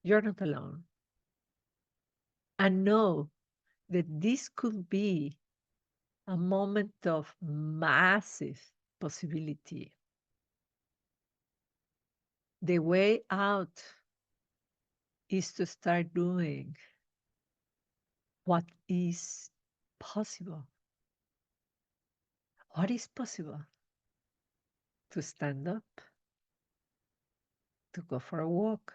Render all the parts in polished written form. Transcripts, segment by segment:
You're not alone. And know that this could be a moment of massive possibility. The way out is to start doing what is possible. What is possible? To stand up, to go for a walk,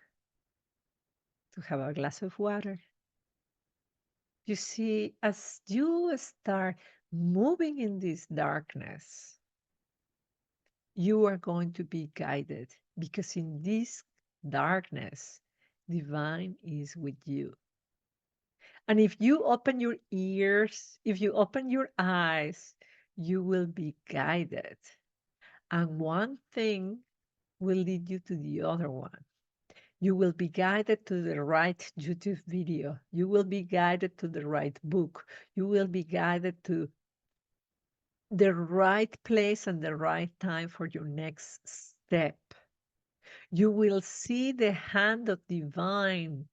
to have a glass of water. You see, as you start moving in this darkness, you are going to be guided because in this darkness, divine is with you. And if you open your ears, if you open your eyes, you will be guided. And one thing will lead you to the other one. You will be guided to the right YouTube video. You will be guided to the right book. You will be guided to the right place and the right time for your next step. You will see the hand of divine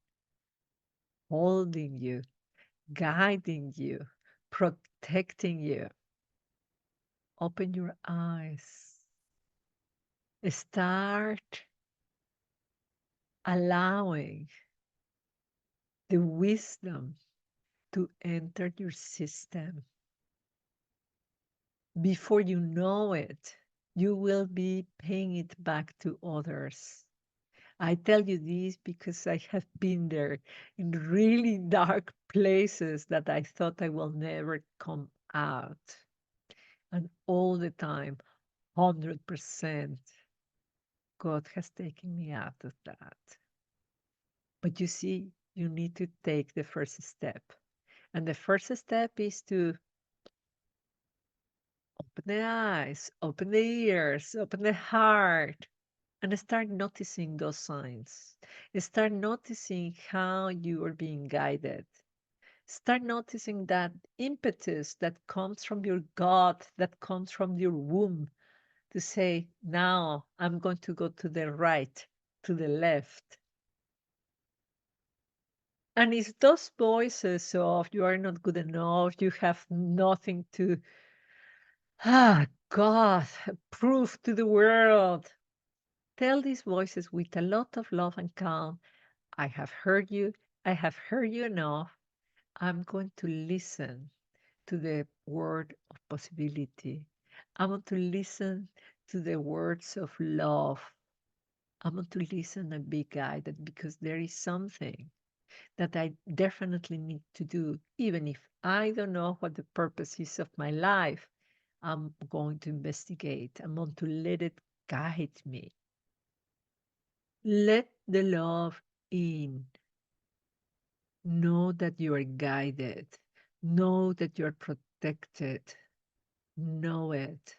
holding you, guiding you, protecting you. Open your eyes. Start allowing the wisdom to enter your system. Before you know it, you will be paying it back to others. I tell you this because I have been there in really dark places that I thought I will never come out. And all the time, 100%, God has taken me out of that. But you see, you need to take the first step. And the first step is to open the eyes, open the ears, open the heart, and start noticing those signs. Start noticing how you are being guided. Start noticing that impetus that comes from your gut, that comes from your womb to say, now I'm going to go to the right, to the left. And it's those voices of you are not good enough, you have nothing to, God, prove to the world. Tell these voices with a lot of love and calm. I have heard you. I have heard you enough. I'm going to listen to the word of possibility. I want to listen to the words of love. I want to listen and be guided because there is something that I definitely need to do, even if I don't know what the purpose is of my life. I'm going to investigate. I'm going to let it guide me. Let the love in. Know that you are guided. Know that you are protected. Know it.